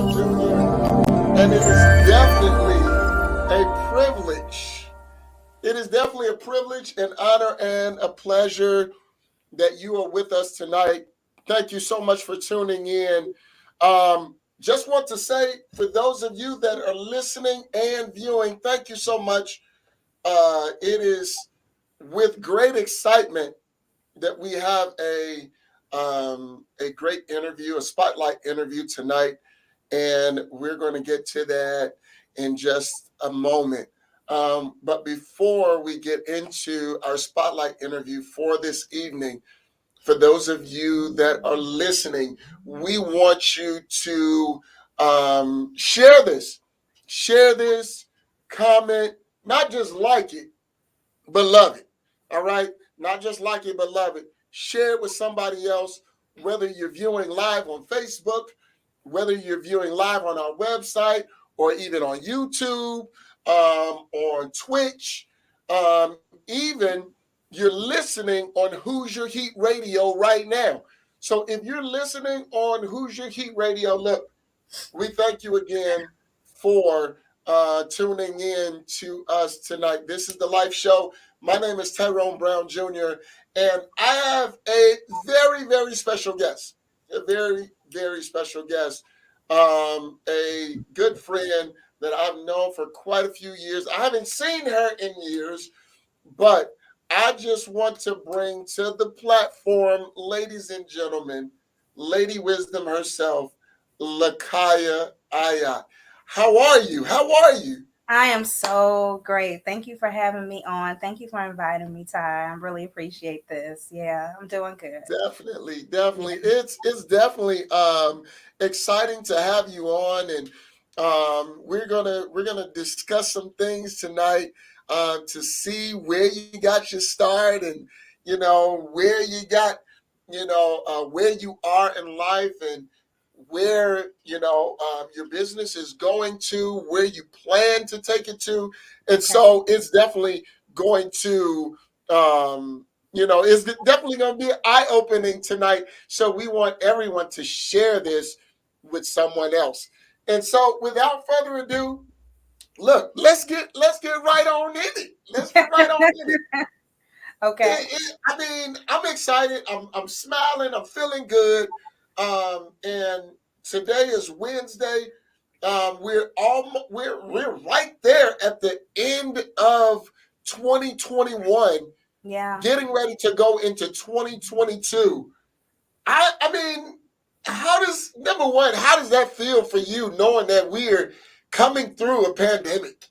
Brown Jr., and it is definitely a privilege. It is definitely a privilege, an honor, and a pleasure that you are with us tonight. Thank you so much for tuning in. Just want to say, for those of you that are listening and viewing, thank you so much. It is with great excitement that we have a great interview, a spotlight interview tonight, and we're going to get to that in just a moment. But before we get into our spotlight interview for this evening, for those of you that are listening, we want you to share this, comment, not just like it, but love it. All right? Not just like it, but love it. Share it with somebody else, whether you're viewing live on Facebook, whether you're viewing live on our website, or even on YouTube, on Twitch, even you're listening on Who's Your Heat Radio right now. So if you're listening on Who's Your Heat Radio, look, we thank you again for tuning in to us tonight. This is the Life Show. My name is Tyrone Brown Jr., and I have a very, very special guest. A very, very special guest. A good friend that I've known for quite a few years. I haven't seen her in years, but I just want to bring to the platform, ladies and gentlemen, Lady Wisdom herself, Lakiya Ayot. How are you? How are you? I am so great. Thank you for having me on. Thank you for inviting me, Ty. I really appreciate this. Yeah, I'm doing good. Definitely, Yeah. definitely. It's definitely exciting to have you on, and we're gonna discuss some things tonight to see where you got your start, and where you got where you are in life, and where your business is going to, where you plan to take it to, and Okay. so it's definitely going to it's definitely going to be eye opening tonight. So we want everyone to share this with someone else. And so, without further ado, look, let's get right on in it. Let's get right on in it. Okay. I mean, I'm excited. I'm smiling. I'm feeling good. And today is Wednesday. We're right there at the end of 2021, Yeah. getting ready to go into 2022. I mean, how does number one, how does that feel for you, knowing that we're coming through a pandemic?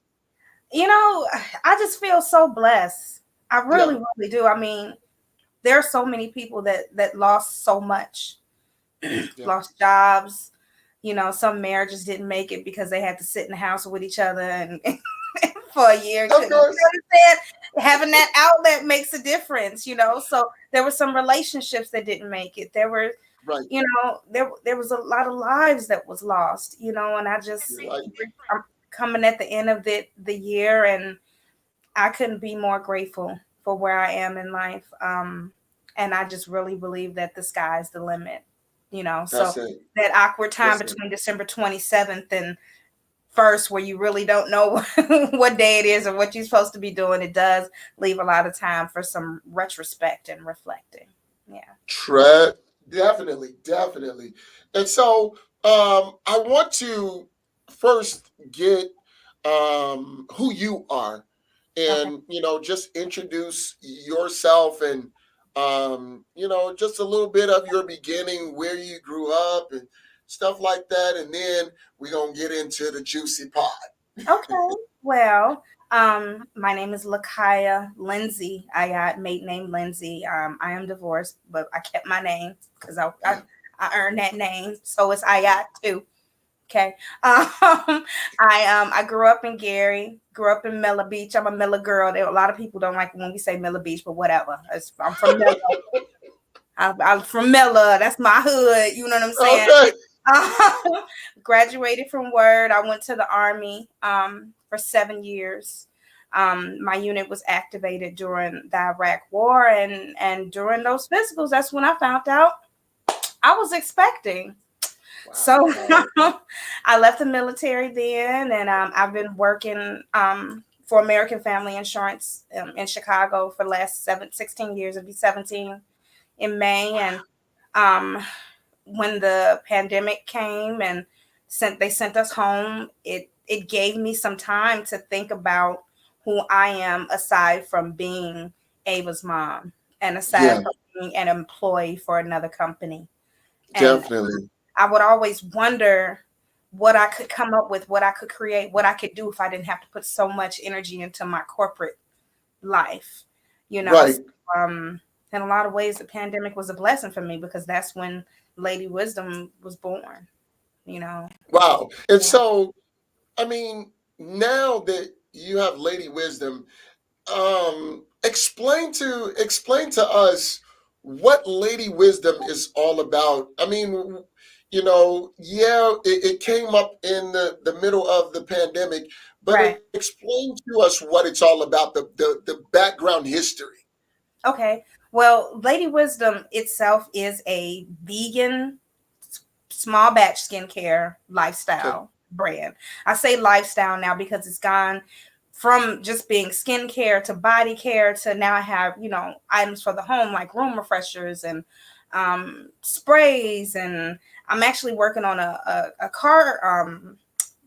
You know, I just feel so blessed. I Yeah, really, really do. I mean, there are so many people that lost so much, yeah. lost jobs. You know, some marriages didn't make it because they had to sit in the house with each other and for a year. Of Couldn't, you course. understand? Having that outlet makes a difference, you know. So there were some relationships that didn't make it. There were, Right. you know, there was a lot of lives that was lost, you know, and I just You're right. I'm coming at the end of the year, and I couldn't be more grateful for where I am in life. And I just really believe that the sky's the limit, you know. So That's it. that awkward time That's it. between December 27th and first, where you really don't know what day it is or what you're supposed to be doing, it does leave a lot of time for some retrospect and reflecting. Yeah. Tre- Definitely, definitely. And so I want to first get who you are, Okay. and just introduce yourself, and just a little bit of your beginning, where you grew up and stuff like that, and then we're gonna get into the juicy part. Okay. Well, my name is Lakiya Lindsay. I got maiden name Lindsay. I am divorced, but I kept my name because Yeah. I earned that name. So it's Ayot too. Okay. I grew up in Gary, grew up in Miller Beach. I'm a Miller girl. A lot of people don't like when we say Miller Beach, but whatever. I'm from Miller. I'm from Miller. That's my hood. You know what I'm saying? Okay. Graduated from Word. I went to the Army for 7 years. My unit was activated during the Iraq War, and during those physicals, that's when I found out I was expecting. So Wow. I left the military then, and I've been working for American Family Insurance in Chicago for the last 16 years. It'll be 17 in May. And um, when the pandemic came and they sent us home, it gave me some time to think about who I am aside from being Ava's mom and aside Yeah, from being an employee for another company. And definitely. I would always wonder what I could come up with, what I could create, what I could do if I didn't have to put so much energy into my corporate life, you know. Right. So, in a lot of ways, the pandemic was a blessing for me because that's when Lady Wisdom was born, you know. Wow. And so, I mean, now that you have Lady Wisdom, explain to us what Lady Wisdom is all about. I mean, yeah, it came up in the middle of the pandemic, but Right. explain to us what it's all about, the background history. Okay. Well, Lady Wisdom itself is a vegan small batch skincare Okay. lifestyle brand. I say lifestyle now because it's gone from just being skincare to body care to now I have, items for the home like room refreshers and sprays. And I'm actually working on a car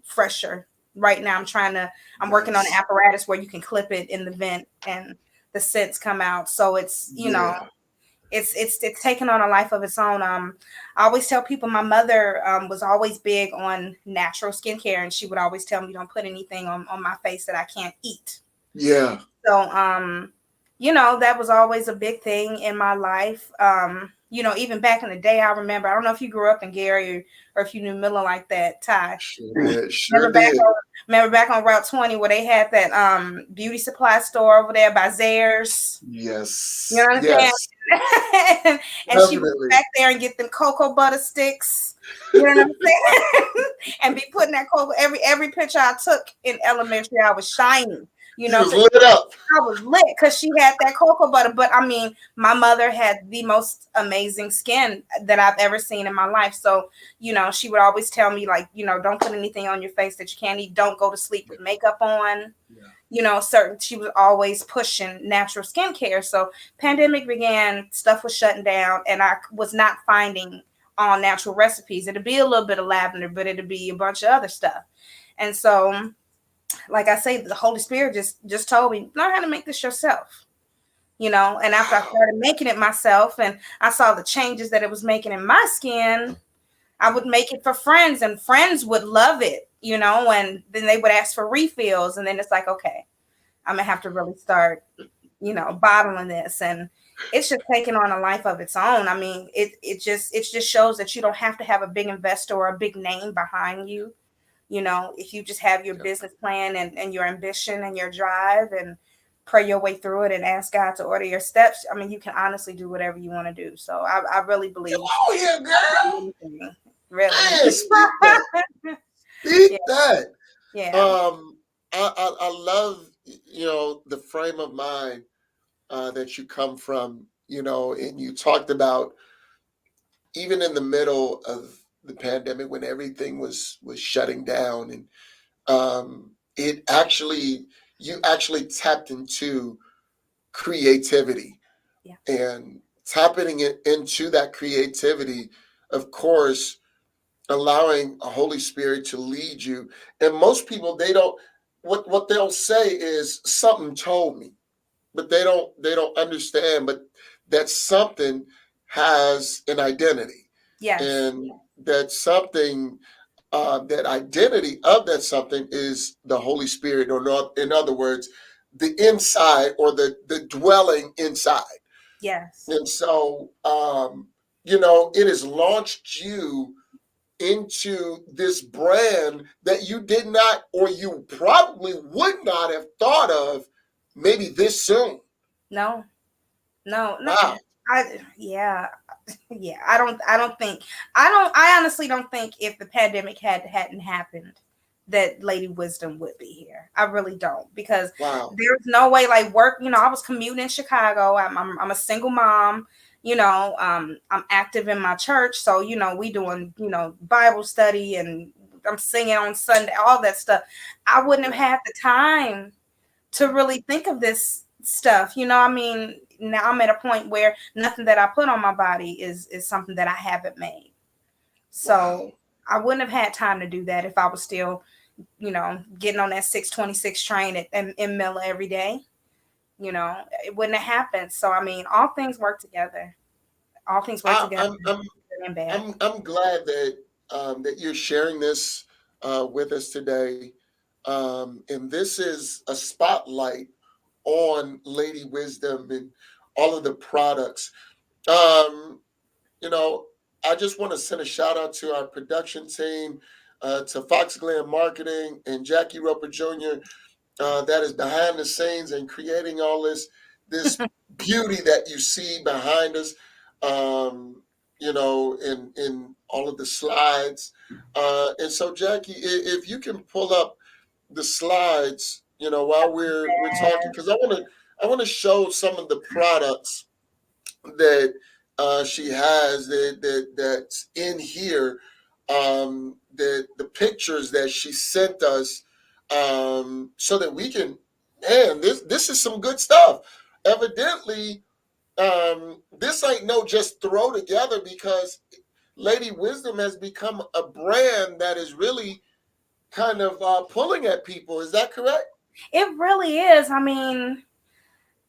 fresher right now. I'm working on an Nice. apparatus where you can clip it in the vent and the scents come out. So Yeah. it's taken on a life of its own. I always tell people my mother was always big on natural skincare, and she would always tell me don't put anything on my face that I can't eat. Yeah. So that was always a big thing in my life. Even back in the day, I remember. I don't know if you grew up in Gary or if you knew Miller like that, Ty. Sure did. Sure Remember back did. on remember back on Route 20 where they had that beauty supply store over there by Zares. You know Yes. what I'm saying? Yes. And she would go Definitely. back there and get them cocoa butter sticks. You know what I'm saying? And be putting that cocoa every picture I took in elementary, I was shining. He was 'Cause lit up. I was lit because she had that cocoa butter. But I mean, my mother had the most amazing skin that I've ever seen in my life. So, she would always tell me, like, don't put anything on your face that you can't eat. Don't go to sleep with makeup on. Yeah. She was always pushing natural skincare. So pandemic began, stuff was shutting down, and I was not finding all natural recipes. It'd be a little bit of lavender, but it'd be a bunch of other stuff. And so, like I say, the Holy Spirit just told me, learn how to make this yourself. And after I Wow. started making it myself and I saw the changes that it was making in my skin, I would make it for friends and friends would love it, and then they would ask for refills. And then it's like, okay, I'm gonna have to really start, bottling this. And it's just taking on a life of its own. I mean, it just shows that you don't have to have a big investor or a big name behind you. If you just have your Yeah. business plan and your ambition and your drive and pray your way through it and ask God to order your steps, I mean, you can honestly do whatever you want to do. So I really Come believe on here, girl. really. Man, speak that. Speak Yeah, that. yeah, I love the frame of mind that you come from. And you talked about even in the middle of the pandemic when everything was shutting down, and it actually you actually tapped into creativity yeah, and tapping it into that creativity, of course, allowing a Holy Spirit to lead you. And most people, they don't, what they'll say is something told me, but they don't understand, but that something has an identity, yes, and that something, that identity of that something is the Holy Spirit, or not, in other words, the inside, or the dwelling inside. yes. And so, it has launched you into this brand that you did not, or you probably would not have thought of maybe this soon. No, no, no. Wow. Yeah, yeah. I honestly don't think if the pandemic hadn't happened that Lady Wisdom would be here. I really don't, because Wow. there's no way, like, work, I was commuting in Chicago. I'm a single mom, I'm active in my church, so we doing Bible study, and I'm singing on Sunday, all that stuff. I wouldn't have Yeah. had the time to really think of this stuff. I mean, now I'm at a point where nothing that I put on my body is something that I haven't made. So Wow. I wouldn't have had time to do that if I was still, getting on that 626 train in Miller every day. It wouldn't have happened. So I mean, all things work together. All things work I, together, I'm I'm good and bad. I'm glad that that you're sharing this with us today, and this is a spotlight on Lady Wisdom and all of the products. Um, you know, I just want to send a shout out to our production team, to Fox Glen Marketing and Jackie Roper Jr. That is behind the scenes and creating all this beauty that you see behind us. Um, in all of the slides. And so, Jackie, if you can pull up the slides, while we're talking, because I want to show some of the products that she has that's in here. The pictures that she sent us, so that we can, man, this is some good stuff. Evidently, this ain't no just throw together, because Lady Wisdom has become a brand that is really kind of pulling at people. Is that correct? It really is. I mean,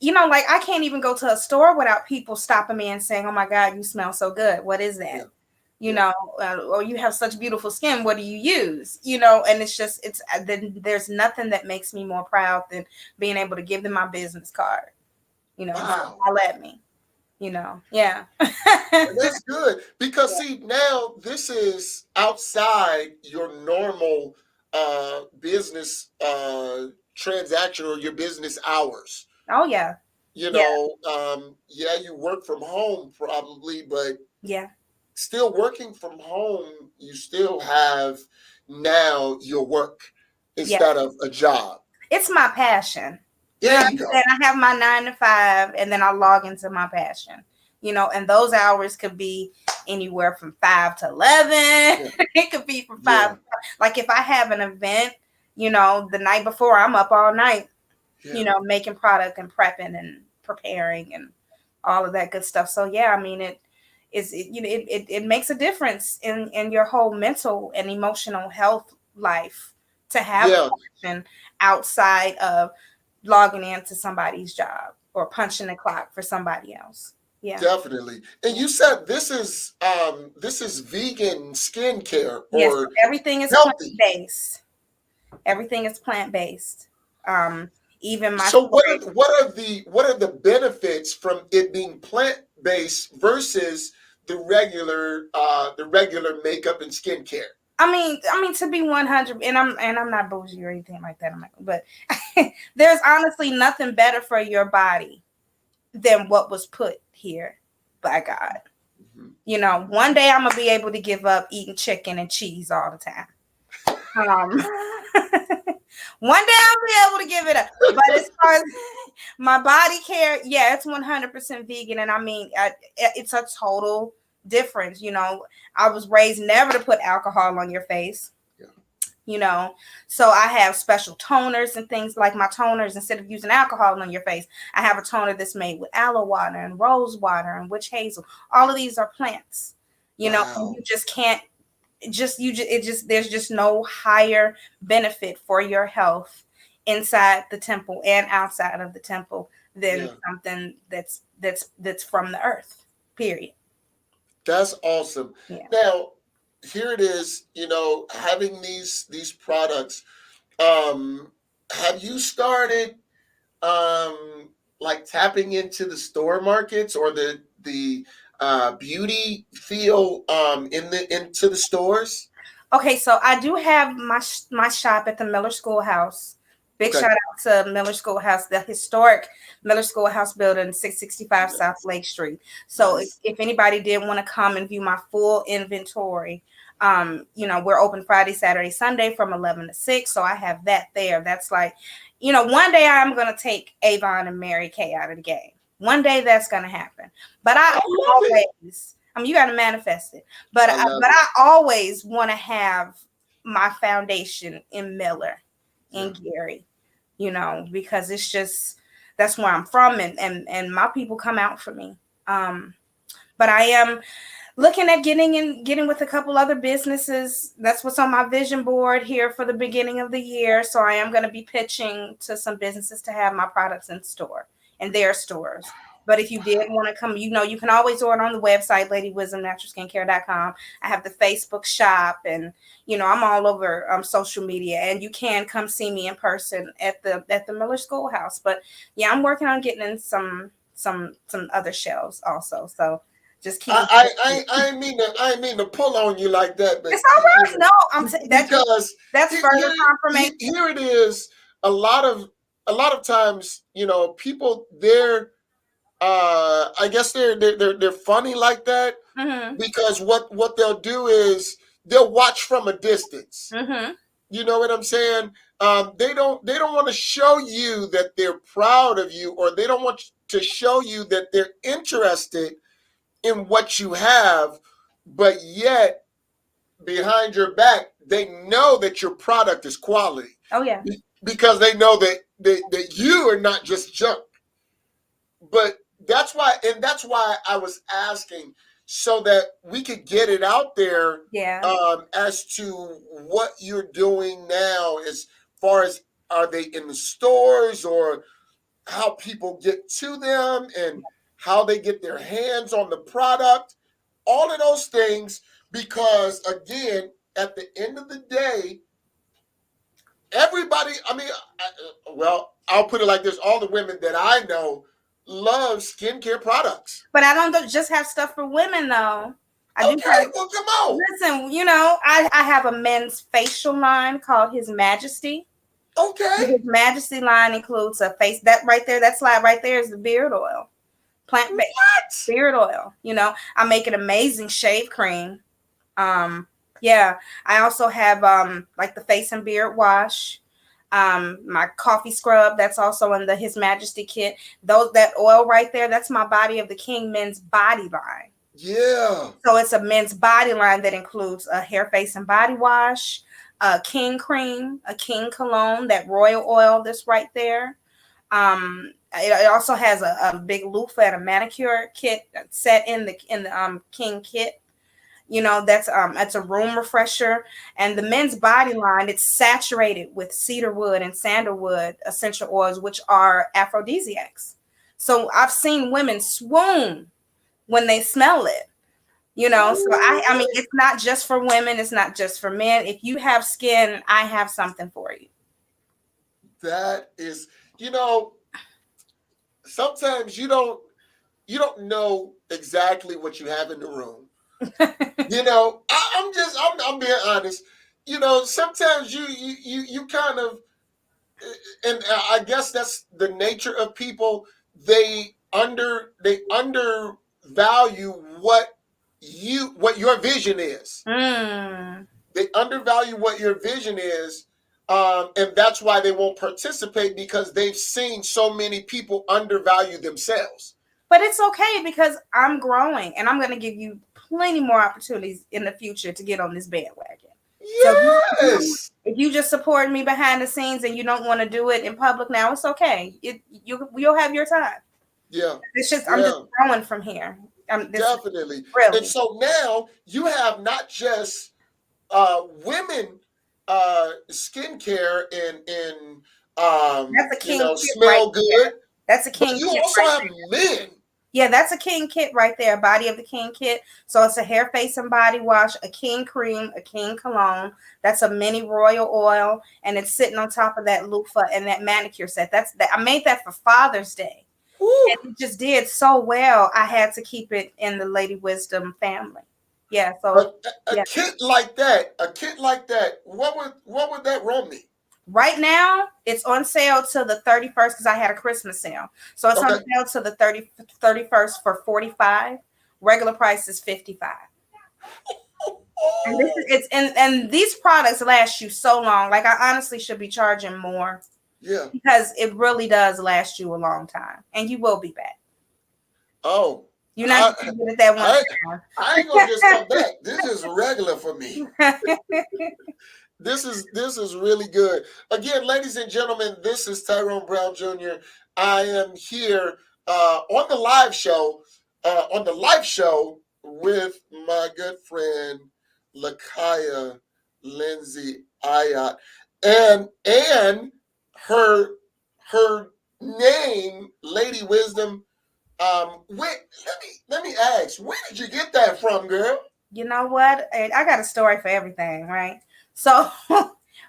like I can't even go to a store without people stopping me and saying, "Oh my God, you smell so good. What is that?" Yeah, You yeah, know, or you have such beautiful skin. What do you use? And then there's nothing that makes me more proud than being able to give them my business card. And say, wow. "I let me." Yeah. And that's good, because see, now this is outside your normal business transaction or your business hours. Oh yeah. Yeah. Yeah, you work from home probably, but Yeah. still working from home, you still have now your work Yeah. instead of a job. It's my passion. You know There what you I'm saying? go. I have my 9 to 5, and then I log into my passion. And those hours could be anywhere from 5 to 11. Yeah, It could be from five. yeah, Like if I have an event, the night before, I'm up all night, yeah, making product and prepping and preparing and all of that good stuff. So yeah, I mean it makes a difference in your whole mental and emotional health life to have yeah. a passion outside of logging into somebody's job or punching the clock for somebody else. Yeah. Definitely. And Yeah. you said this is vegan skincare Yes. or Everything is plant healthy. based. Everything is plant based. Um, Even my So what soy. are what are the benefits from it being plant based versus the regular makeup and skincare? I mean, to be 100, and I'm not bougie or anything like that. But there's honestly nothing better for your body than what was put here by God. Mhm. One day I'm gonna be able to give up eating chicken and cheese all the time. Um, One day I'll be able to give it up. But as far as my body care, yeah, it's 100% vegan, and I mean, it's a total difference. I was raised never to put alcohol on your face. Yeah. you know so I have special toners and things. Like my toners, instead of using alcohol on your face, I have a toner that's made with aloe water and rose water and witch hazel. All of these are plants. And Wow. you just can't just you just it just there's just no higher benefit for your health inside the temple and outside of the temple than Yeah. something that's from the earth, period. That's awesome. Yeah. Now, here it is, having these products. Um, have you started um like tapping into the store markets or the beauty feel into the stores? Okay, so I do have my shop at the Miller Schoolhouse. Big Okay. shout out to Miller Schoolhouse, the historic Miller Schoolhouse building, 665 South Nice. Lake Street. So if, Nice. if anybody did want to come and view my full inventory, we're open Friday, Saturday, Sunday from 11 to 6. So I have that there. That's like, one day I'm gonna take Avon and Mary Kay out of the game. One day that's gonna happen. But I I love it. always, I mean, you got to manifest it. But I love but it. I always want to have my foundation in Miller, Yeah. in Gary, because it's just that's where I'm from, and my people come out for me. But I am looking at getting with a couple other businesses. That's what's on my vision board here for the beginning of the year. So I am going to be pitching to some businesses to have my products in their stores. But if you did want to come, you can always order on the website, ladywisdomnaturalskincare.com. I have the Facebook shop, and I'm all over social media, and you can come see me in person at the Miller Schoolhouse. But yeah, I'm working on getting in some other shelves also. So just keep me posted. I ain't mean to pull on you like that, but It's all right. No, because that's further confirmation. here it is. A lot of times, people they're I guess they're funny like that Mm-hmm. because what they'll do is they'll watch from a distance. Mm-hmm. You know what I'm saying? They don't want to show you that they're proud of you, or they don't want to show you that they're interested in what you have, but yet behind your back, they know that your product is quality. Oh yeah. Because they know that you are not just junk. But that's why I was asking so that we could get it out there Yeah. as to what you're doing now as far as are they in the stores or how people get to them and how they get their hands on the product, all of those things, because again, at the end of the day, everybody, well, I'll put it like this, all the women that I know love skincare products. But I don't just have stuff for women though. I do Okay, have. well, come on. Listen, I have a men's facial line called His Majesty. Okay. His Majesty line includes a face that right there. That slide right there is the beard oil, plant-based beard oil. I make an amazing shave cream. Yeah, I also have like the face and beard wash. My coffee scrub that's also in the His Majesty kit. That oil right there, that's my Body of the King men's body line. Yeah. So it's a men's body line that includes a hair, face, and body wash, a king cream, a king cologne, that royal oil that's right there. It also has a big loofah and a manicure kit set in the king kit. That's a room refresher. And the men's body line, it's saturated with cedarwood and sandalwood essential oils, which are aphrodisiacs. So I've seen women swoon when they smell it. So I mean, it's not just for women, it's not just for men. If you have skin, I have something for you. That is, sometimes you don't know exactly what you have in the room. I'm being honest. Sometimes you kind of, and I guess that's the nature of people. They undervalue what your vision is. Mm. They undervalue what your vision is, and that's why they won't participate because they've seen so many people undervalue themselves. But it's okay because I'm growing and I'm going to give you plenty more opportunities in the future to get on this bandwagon. Yes. So if you just support me behind the scenes and you don't want to do it in public now, it's okay. You'll have your time. Yeah. I'm just growing from here. Definitely. Really. And so now you have not just women skincare and that's a king kit smell right good. There. That's a king but you kit also right have there. men. Yeah, that's a king kit right there, Body of the King kit. So it's a hair, face, and body wash, a king cream, a king cologne. That's a mini royal oil, and it's sitting on top of that loofah and that manicure set. I made that for Father's Day. Woo. And it just did so well. I had to keep it in the Lady Wisdom family. Yeah, so a kit like that, what would that run me? Right now, it's on sale till the 31st because I had a Christmas sale. So it's on sale till the 31st for $45. Regular price is $55. And these products last you so long. Like I honestly should be charging more. Yeah. Because it really does last you a long time. And you will be back. Oh, You're not I, just gonna get it that one I, I ain't gonna just come back. This is regular for me. time. This is really good. Again, ladies and gentlemen, this is Tyrone Brown Jr. I am here on the live show, with my good friend Lakiya Lindsay Ayot, and her her name, Lady Wisdom. Let me ask, where did you get that from, girl? You know what? I got a story for everything, right? So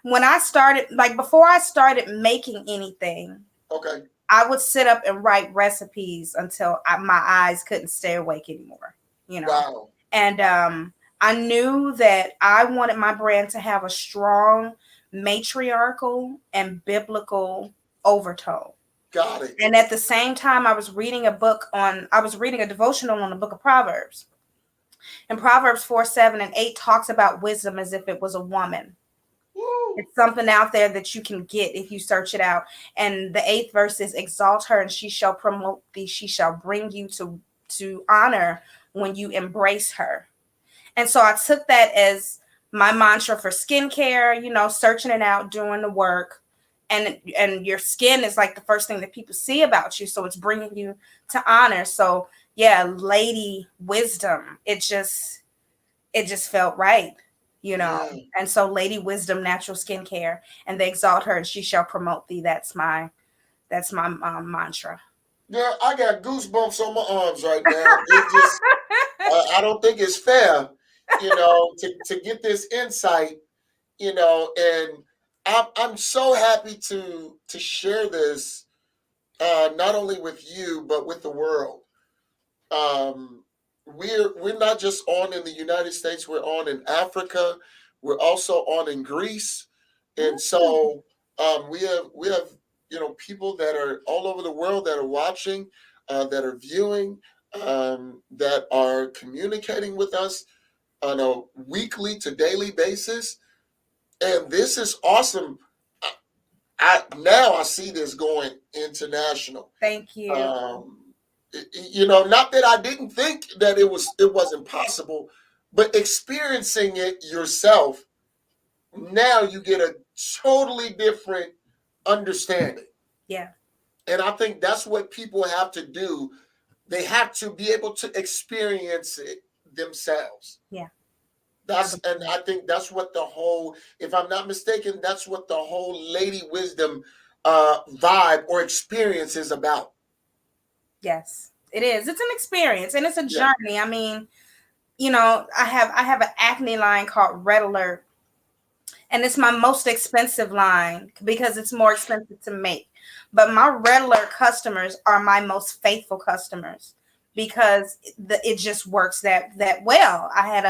when I started, like before I started making anything, Okay. I would sit up and write recipes until my eyes couldn't stay awake anymore, you know. Wow. And I knew that I wanted my brand to have a strong matriarchal and biblical overtone. Got it. And at the same time, I was reading a devotional on the book of Proverbs. And Proverbs 4, 7, and 8 talks about wisdom as if it was a woman. Woo. It's something out there that you can get if you search it out. And the eighth verse is, exalt her and she shall promote thee. She shall bring you to honor when you embrace her. And so I took that as my mantra for skincare, searching it out, doing the work. And your skin is like the first thing that people see about you. So it's bringing you to honor. So yeah, lady wisdom. It just felt right, you know. Yeah. And so Lady Wisdom Natural Skincare, and they exalt her and she shall promote thee. That's my mantra. Yeah, I got goosebumps on my arms right now. It just, I don't think it's fair, to get this insight, and I'm so happy to share this, not only with you but with the world. We're not just on in the United States. We're on in Africa. We're also on in Greece, and Mm. so we have people that are all over the world that are watching, that are viewing, that are communicating with us on a weekly to daily basis, and this is awesome. Now I see this going international. Thank you. um, not that I didn't think that it wasn't possible, but experiencing it yourself, now you get a totally different understanding. Yeah. And I think that's what people have to do. They have to be able to experience it themselves. Yeah. I And I think that's what the whole, if I'm not mistaken, that's what the whole Lady Wisdom vibe or experience is about. Yes, it is. It's an experience and it's a Yeah. journey. I mean, I have an acne line called Red Alert, and it's my most expensive line because it's more expensive to make. But my Red Alert customers are my most faithful customers because it just works that well. I had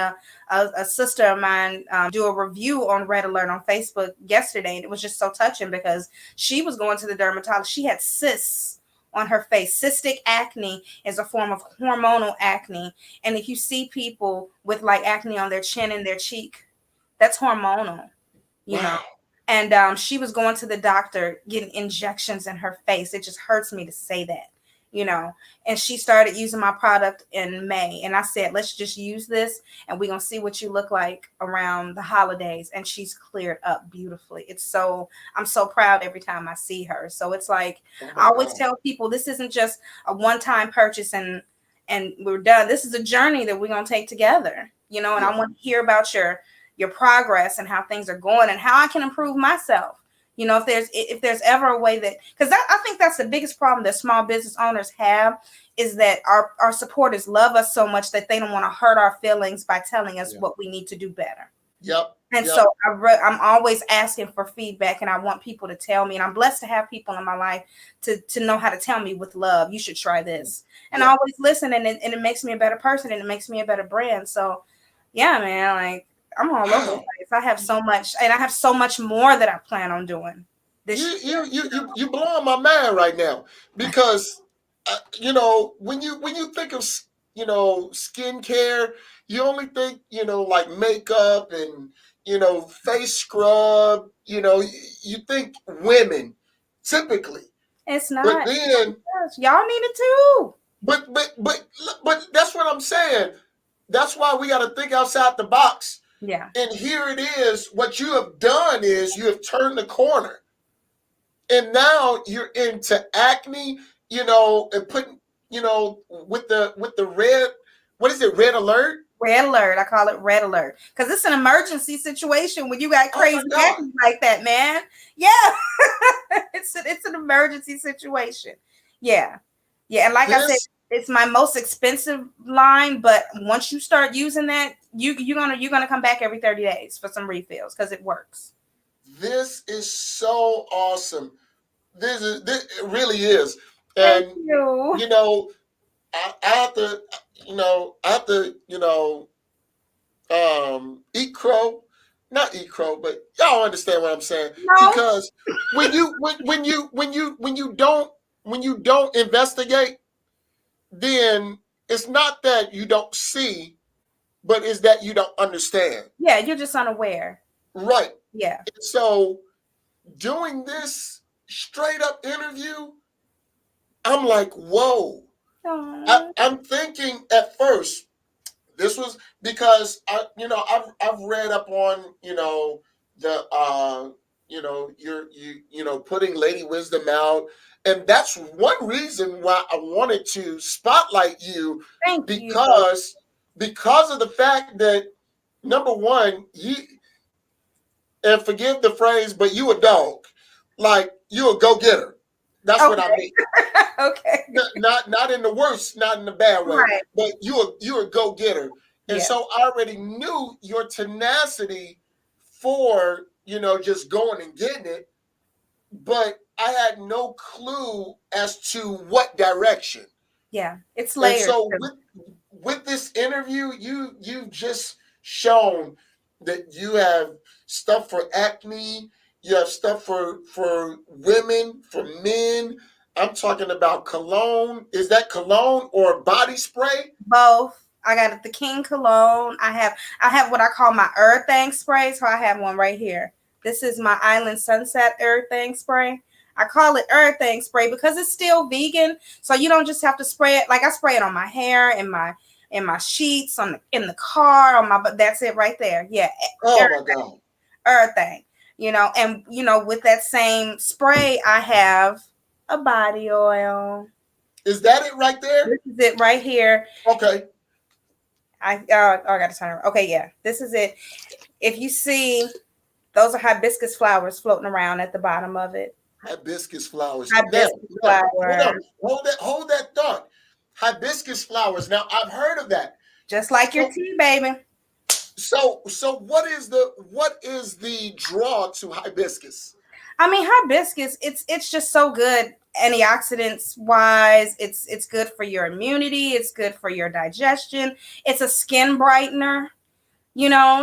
a sister of mine do a review on Red Alert on Facebook yesterday, and it was just so touching because she was going to the dermatologist. She had cysts on her face. Cystic acne is a form of hormonal acne, and if you see people with like acne on their chin and their cheek, that's hormonal, you know. Wow. And she was going to the doctor getting injections in her face. It just hurts me to say that, you know. And she started using my product in May. And I said, let's just use this and we're going to see what you look like around the holidays. And she's cleared up beautifully. I'm so proud every time I see her. So it's like, Oh I my always God. tell people this isn't just a one time purchase and we're done. This is a journey that we're going to take together, you know. And Yeah. I want to hear about your progress and how things are going and how I can improve myself. You know, if there's ever a way that, because I think that's the biggest problem that small business owners have, is that our supporters love us so much that they don't want to hurt our feelings by telling us Yeah. what we need to do better. Yep. And so Yep. I'm always asking for feedback, and I want people to tell me. And I'm blessed to have people in my life to know how to tell me with love, you should try this. And I Yeah. always listen, and it makes me a better person, and it makes me a better brand. So, yeah, man, like I'm all over the Wow. place. I have so much, and I have so much more that I plan on doing You this you year. you you you blowing my mind right now, because when you think of skincare, you only think like makeup and face scrub. You think women typically, It's but not. then Y'all need it too. but that's what I'm saying. That's why we got to think outside the box. Yeah. And here it is. What you have done is you have turned the corner, and now you're into acne. And putting, with the red. What is it? Red alert. Red alert. I call it red alert because it's an emergency situation when you got Oh crazy my God. acne like that, man. Yeah, it's an emergency situation. Yeah, yeah, and like I said, This it's my most expensive line. But once you start using that, you're gonna come back every 30 days for some refills because it works. this is so awesome. This it really is. Thank And you. you know, I have to, eat crow, not eat crow, but y'all understand what I'm saying. No. Because when you don't investigate, then it's not that you don't see, but it's that you don't understand. Yeah, you're just unaware. Right. Yeah. So doing this straight up interview, I'm like, whoa. Aw. I'm thinking at first this was because I've read up on the putting Lady Wisdom out, and that's one reason why I wanted to spotlight you, Thank you. because of the fact that, number one, you, and forgive the phrase, but you a dog, like you a go getter. That's what I Okay. mean. Okay. Not in the worst, not in the bad way, Right. but you're a go getter, and Yeah. so I already knew your tenacity for just going and getting it, but I had no clue as to what direction. Yeah. It's And layers so too. with this interview, you've just shown that you have stuff for acne, you have stuff for women, for men. I'm talking about cologne. Is that cologne or body spray? Both. I got the King cologne. I have what I call my Earthang spray. So I have one right here. This is my Island Sunset Earthang spray. I call it Earthang spray because it's still vegan. So you don't just have to spray it. Like I spray it on my hair and my sheets in the car on my, but that's it right there. Yeah. Oh my God. Earthang. And with that same spray, I have a body oil. Is that it right there? This is it right here. Okay. I got to turn around. Okay, yeah, this is it. If you see, those are hibiscus flowers floating around at the bottom of it. Hibiscus flowers. Now, Hibiscus hold flower, on. Hold that thought. Hibiscus flowers. Now, I've heard of that. just like your So tea, baby. so what is the draw to hibiscus? I mean, hibiscus, it's just so good antioxidants wise. It's good for your immunity. It's good for your digestion. It's a skin brightener.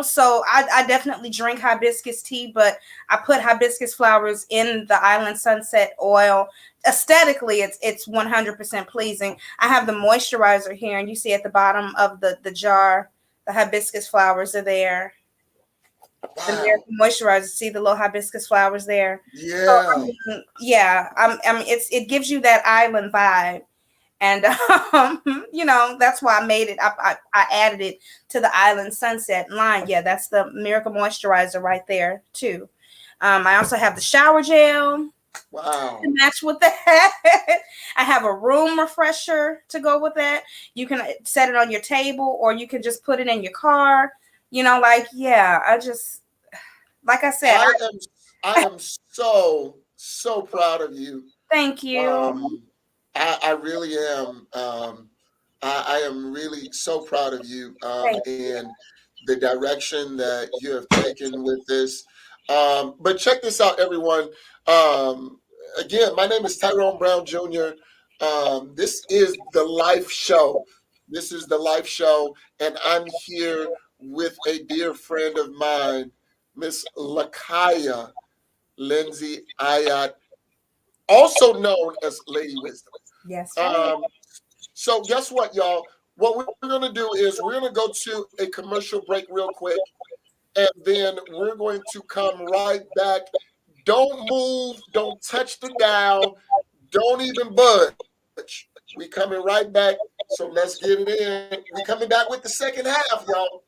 So I definitely drink hibiscus tea, but I put hibiscus flowers in the Island Sunset oil. Aesthetically, it's 100% pleasing. I have the moisturizer here, and you see at the bottom of the jar, the hibiscus flowers are there. The Wow. Miracle Moisturizer, see the little hibiscus flowers there. So I Yeah. mean, yeah, I mean, it gives you that island vibe. And that's why I made it. I added it to the Island Sunset line. Yeah, that's the Miracle Moisturizer right there too. I also have the shower gel to Wow. match with that. I have a room refresher to go with that. You can set it on your table, or you can just put it in your car. Yeah, like I said, I am I am so proud of you. thank you. Um, I really am. I am really so proud of you, Thank and the direction that you have taken with this. But check this out, everyone. Um, Again, my name is Tyrone Brown Jr. This is the Life Show. This is the Life Show, and I'm here with a dear friend of mine, Miss Lakiya Lindsay Ayot, also known as Lady Wisdom. Yes, right. Um, so guess what, y'all? What we're gonna do is we're gonna go to a commercial break real quick, and then we're going to come right back. Don't move, don't touch the dial, don't even budge. We coming right back. So let's get it in. We coming back with the second half, y'all.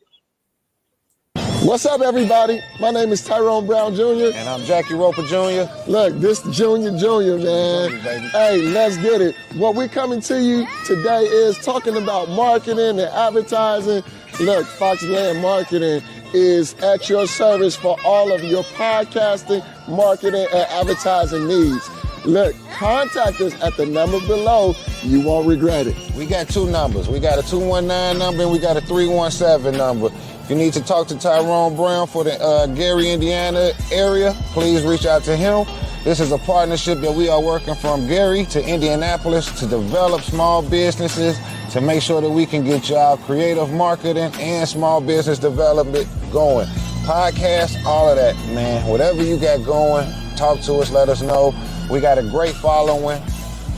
What's up, everybody? My name is Tyrone Brown Jr. And I'm Jackie Roper Jr. Look, this Junior, man. Baby. Hey, let's get it. What we're coming to you today is talking about marketing and advertising. Look, Foxland Marketing is at your service for all of your podcasting, marketing, and advertising needs. Look, contact us at the number below. You won't regret it. We got two numbers. We got a 219 number and we got a 317 number. If you need to talk to Tyrone Brown for the Gary, Indiana area, please reach out to him. This is a partnership that we are working from Gary to Indianapolis to develop small businesses, to make sure that we can get y'all creative marketing and small business development going. Podcasts, all of that, man. Whatever you got going, talk to us, let us know. We got a great following.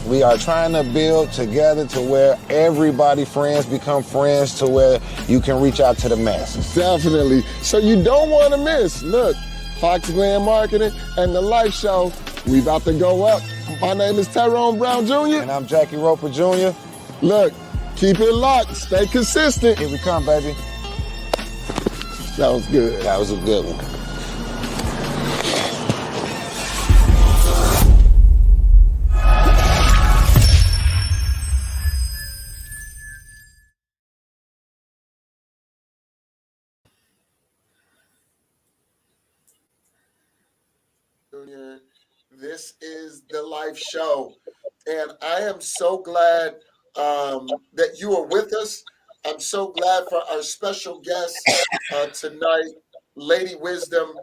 We are trying to build together to where everybody friends become friends, to where you can reach out to the masses. Definitely. So you don't want to miss. Look, Foxland Marketing and the Life Show. We about to go up. My name is Tyrone Brown Jr. And I'm Jackie Roper Jr. Look, keep it locked. Stay consistent. Here we come, baby. That was good. That was a good one. This is the Life Show, and I am so glad that you are with us. I'm so glad for our special guest tonight, Lady Wisdom.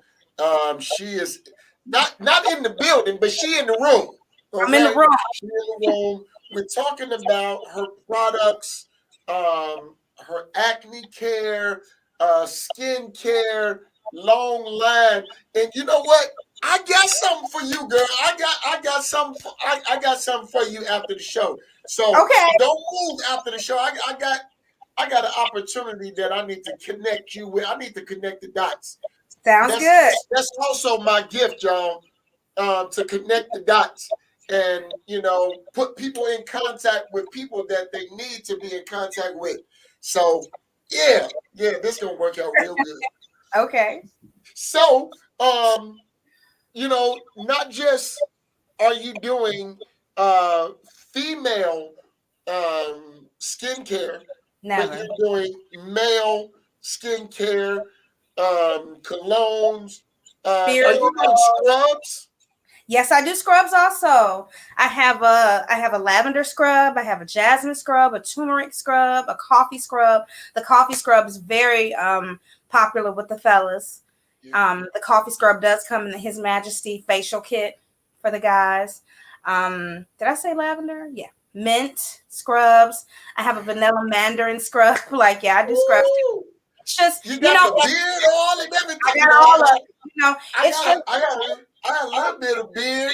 She is not in the building, but she in the room. Okay? I'm in the room. She's in the room. We're talking about her products, her acne care, skin care, long line, and you know what? I got something for you, girl. I got something. I got something for you after the show. So don't move after the show. I got an opportunity that I need to connect you with. I need to connect the dots. Sounds good. That's also my gift, y'all, to connect the dots and put people in contact with people that they need to be in contact with. So yeah, this gonna work out real good. Okay. So not just are you doing female skincare, but you're doing male skincare, colognes. Are you doing scrubs? Yes, I do scrubs also. I have a lavender scrub, I have a jasmine scrub, a turmeric scrub, a coffee scrub. The coffee scrub is very popular with the fellas. The coffee scrub does come in the His Majesty facial kit for the guys. Did I say lavender? Yeah. Mint scrubs. I have a vanilla mandarin scrub. I do scrubs too. It's just you got the beard oil and everything. I got all of I got a little bit of beard,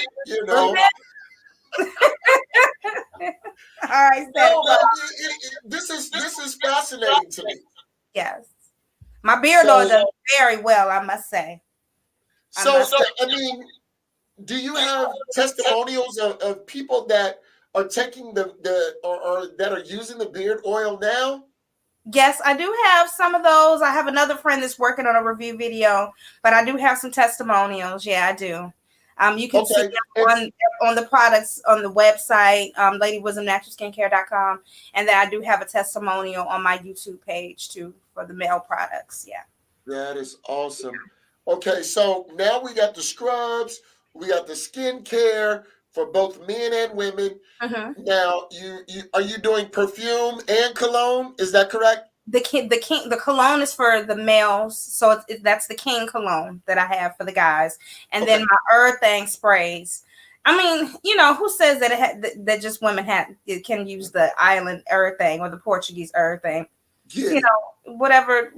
All right. This is fascinating to me. Yes. My beard oil does very well, I must say. Do you have testimonials of people that are taking or that are using the beard oil now? Yes, I do have some of those. I have another friend that's working on a review video, but I do have some testimonials. Yeah, I do. You can see on the products on the website, ladywisdomnaturalskincare.com, and then I do have a testimonial on my YouTube page too for the male products. Yeah. That is awesome. Okay, so now we got the scrubs, we got the skincare for both men and women. Mm-hmm. Now, are you doing perfume and cologne? Is that correct? The cologne is for the males, so that's the King cologne that I have for the guys, and then my Earth Thing sprays. I mean, who says that that just women can use the island Earth Thing or the Portuguese Earth Thing? Yeah. Whatever.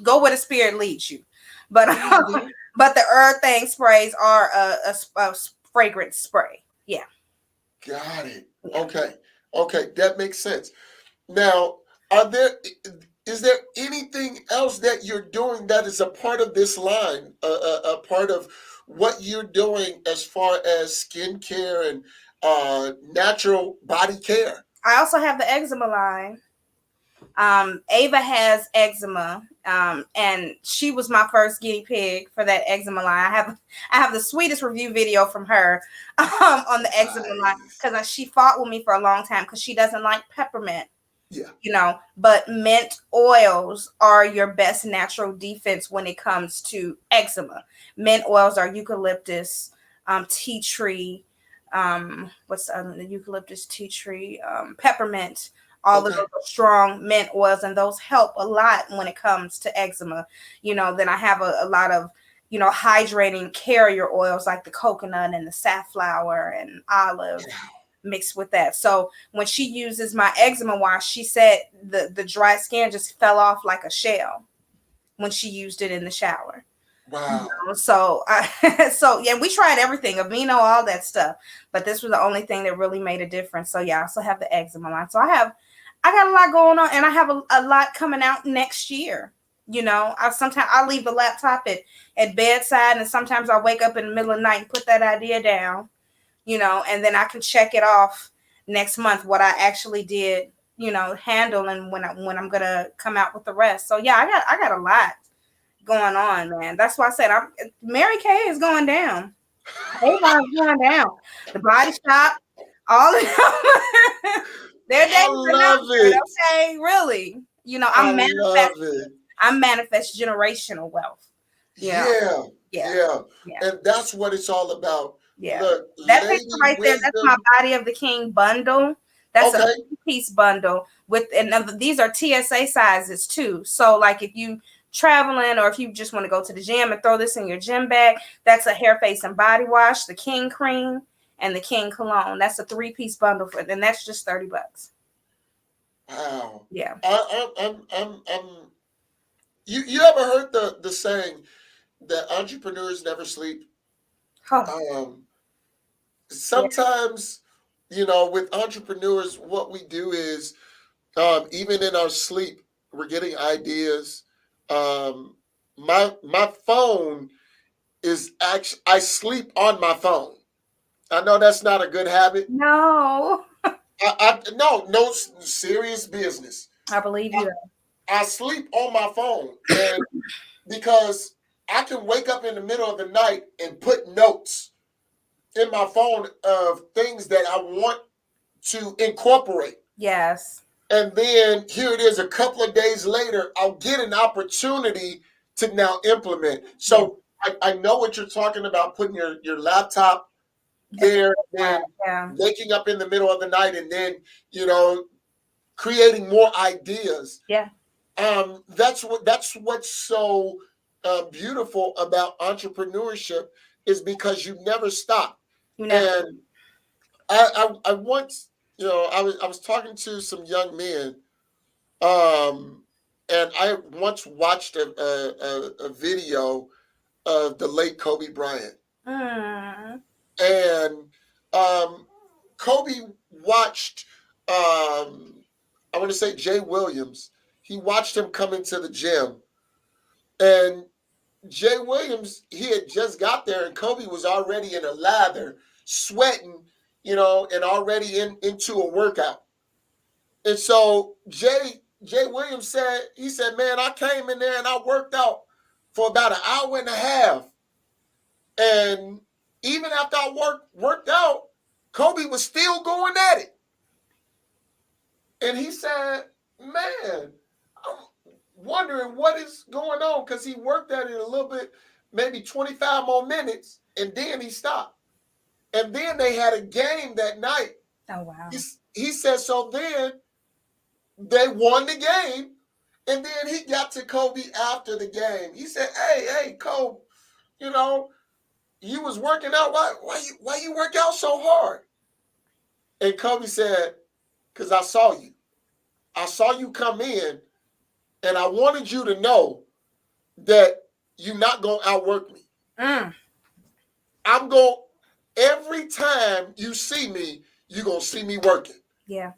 Go where the spirit leads you. But but the Earth Thing sprays are a fragrance spray. Yeah. Got it. Okay, that makes sense. Now, is there anything else that you're doing that is a part of this line, a part of what you're doing as far as skincare and natural body care. I also have the eczema line. Ava has eczema, and she was my first guinea pig for that eczema line. I have the sweetest review video from her on the eczema line, because she fought with me for a long time because she doesn't like peppermint. Yeah. But mint oils are your best natural defense when it comes to eczema. Mint oils are eucalyptus, tea tree, what's the eucalyptus, tea tree, peppermint. All of those are strong mint oils, and those help a lot when it comes to eczema. Then I have a lot of hydrating carrier oils like the coconut and the safflower and olive mixed with that. So when she uses my eczema wash, she said the dry skin just fell off like a shell when she used it in the shower. Wow. So yeah, we tried everything, Aveeno, all that stuff, but this was the only thing that really made a difference. So yeah, I also have the eczema line. So I got a lot going on, and I have a lot coming out next year. Sometimes I leave the laptop at bedside, and sometimes I wake up in the middle of the night and put that idea down, and then I can check it off next month what I actually did, handle, and when I'm gonna come out with the rest. So yeah, I got a lot going on, man. That's why I said Mary Kay is going down. Avon's going down. The Body Shop, all of them. I love it. Okay, really. I manifest generational wealth. Yeah. And that's what it's all about. Yeah. Look, That picture right there, that's my Body of the King bundle. That's a 3-piece bundle and these are TSA sizes too. So like if you traveling or if you just want to go to the gym and throw this in your gym bag, that's a hair, face, and body wash, the King cream, and the King cologne. That's a 3-piece bundle and that's just $30. Wow. Yeah. You ever heard the saying that entrepreneurs never sleep? Sometimes, with entrepreneurs, what we do is, even in our sleep, we're getting ideas. My phone is actually, I sleep on my phone. I know that's not a good habit. No. No serious business. I believe you. I sleep on my phone, and because I can wake up in the middle of the night and put notes in my phone of things that I want to incorporate. Yes. And then here it is a couple of days later, I'll get an opportunity to now implement. So I know what you're talking about, putting your laptop there, and waking up in the middle of the night, and then, creating more ideas. Yeah. That's what's so beautiful about entrepreneurship, is because you never stop. And I once, I was talking to some young men, and I once watched a video of the late Kobe Bryant. And Kobe watched, I want to say Jay Williams. He watched him come into the gym, and Jay Williams, he had just got there, and Kobe was already in a lather, sweating, and already into a workout. And so Jay Williams said, man, I came in there and I worked out for about an hour and a half. And even after I worked out, Kobe was still going at it. And he said, man, I'm wondering what is going on, because he worked at it a little bit, maybe 25 more minutes, and then he stopped. And then they had a game that night. Oh, wow. He said, so then they won the game, and then he got to Kobe after the game. He said, hey, Kobe, you was working out. Why you work out so hard? And Kobe said, because I saw you. I saw you come in, and I wanted you to know that you're not going to outwork me. Every time you see me, you're going to see me working. Yeah.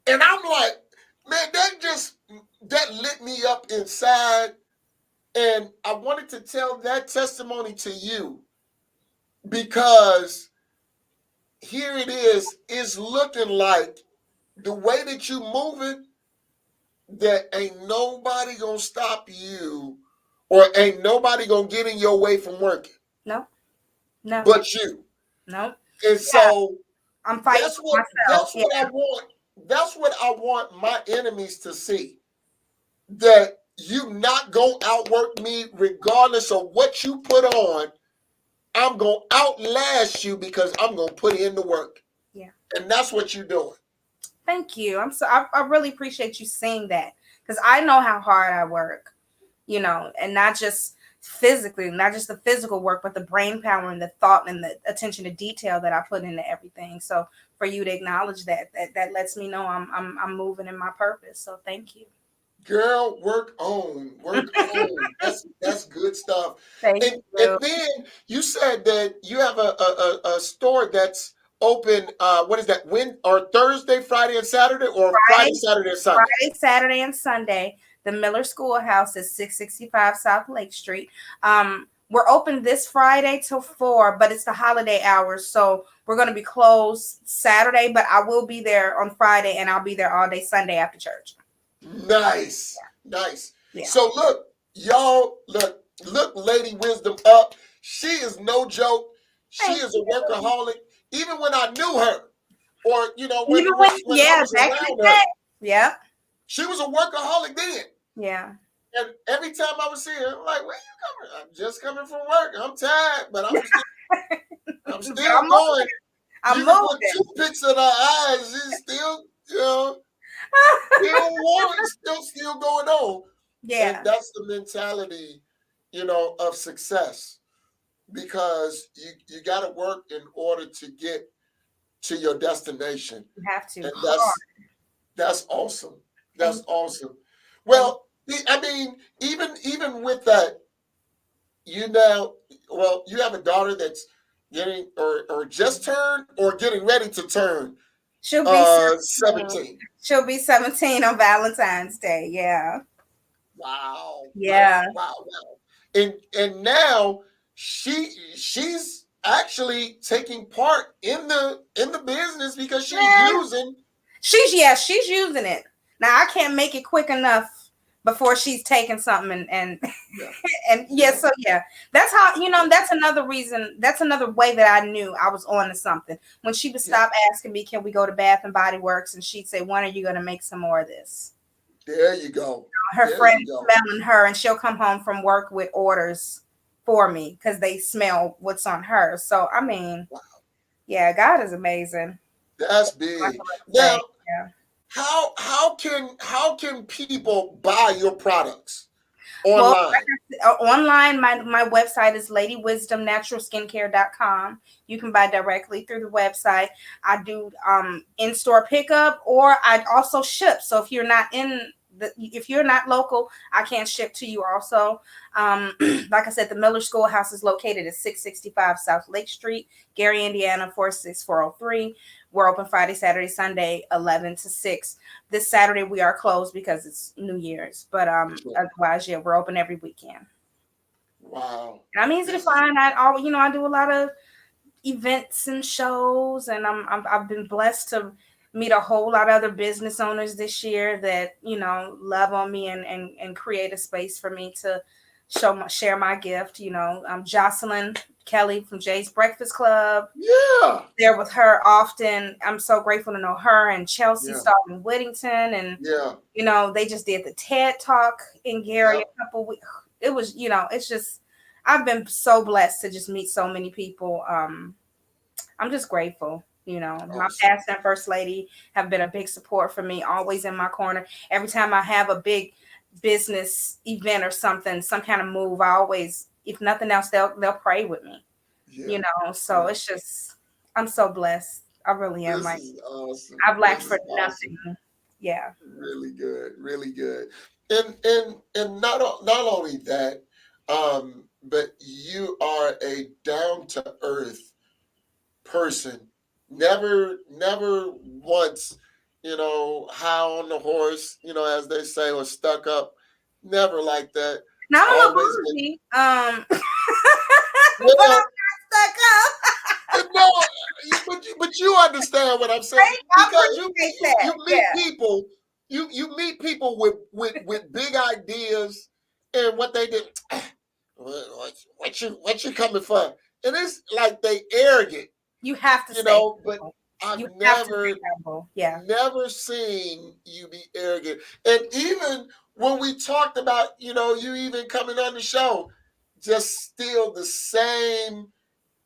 And I'm like, man, that lit me up inside. And I wanted to tell that testimony to you, because here it is. It's looking like the way that you moving, that ain't nobody gonna stop you, or ain't nobody gonna get in your way from working, No, never. but you. No. And Yeah, so I'm fighting that's for what myself. that's Yeah. what I want. That's what I want my enemies to see. That you not gonna outwork me regardless of what you put on. I'm gonna outlast you because I'm gonna put in the work. Yeah. And that's what you're doing. Thank you. I really appreciate you saying that, because I know how hard I work, and not just physically, not just the physical work, but the brain power and the thought and the attention to detail that I put into everything. So for you to acknowledge that lets me know I'm moving in my purpose. So thank you. Girl, work on, work on. That's good stuff. Thank And you. then you said that you have a store that's open. What is that? When or Thursday, Friday, and Saturday, or Friday, Friday, Saturday, and Sunday? Friday, Saturday, and Sunday. The Miller Schoolhouse is 665 South Lake Street. We're open this Friday till 4, but it's the holiday hours, so we're going to be closed Saturday, but I will be there on Friday, and I'll be there all day Sunday after church. Nice, nice. Yeah. So look, y'all, look, Lady Wisdom up. She is no joke. She Thank is you. a workaholic. Even when I knew her, or when Even when, when I yeah, was back in around the her, day. Yeah. she was a workaholic then. Yeah. And every time I would see her, I'm like, where you coming? I'm just coming from work. I'm tired, but I'm still I'm going. I'm You can moving. put toothpicks in her eyes. She's still, still going on. And Yeah. that's the mentality, of success. Because you got to work in order to get to your destination. You have to. And Hard. that's awesome. That's Thank awesome. Thank Well, I mean, even with that, you have a daughter that's getting or just turned or getting ready to turn She'll be 17. She'll be 17 on Valentine's Day. Yeah. Wow. Yeah. Wow. And now she's actually taking part in the business because she's Yeah. using. She's using it. Now I can't make it quick enough before she's taking something and Yeah. and so that's how that's another reason, that's another way that I knew I was on to something. When she would stop asking me, can we go to Bath and Body Works, and she'd say, when are you going to make some more of this? There you go. Her friend smelling her, and she'll come home from work with orders for me because they smell what's on her. So I mean, wow. Yeah, God is amazing. That's big. Now, how can people buy your products online? Well, online, my website is ladywisdomnaturalskincare.com. You can buy directly through the website. I do in-store pickup, or I also ship. So if you're not local, I can ship to you also. Like I said, the Miller Schoolhouse is located at 665 South Lake Street, Gary, Indiana, 46403. We're open Friday, Saturday, Sunday, 11 to 6. This Saturday we are closed because it's New Year's, but otherwise, we're open every weekend. Wow. And I'm easy to find. I do a lot of events and shows, and I've been blessed to meet a whole lot of other business owners this year that love on me and create a space for me to share my gift. I'm Jocelyn Kelly from Jay's Breakfast Club. Yeah. There with her often. I'm so grateful to know her and Chelsea Starling Whittington. And, they just did the TED Talk in Gary a couple weeks. It was, it's just, I've been so blessed to just meet so many people. I'm just grateful. My pastor and first lady have been a big support for me, always in my corner. Every time I have a big business event or something, some kind of move, I always, if nothing else, they'll pray with me. So it's just, I'm so blessed. I really am. This is awesome. I've lacked for nothing. Yeah. Really good. Really good. And not only that, but you are a down to earth person. Never once, high on the horse, as they say, or stuck up. Never like that. Not on my booty. But I'm not stuck up. No, but you understand what I'm saying? I Because appreciate that. you meet people, you meet people with big ideas and what they did. What you coming for? And it's like they arrogant, You have to you stay know. But humble. I've You have to stay never humble. Yeah. never seen you be arrogant. And even when we talked about, you even coming on the show, just still the same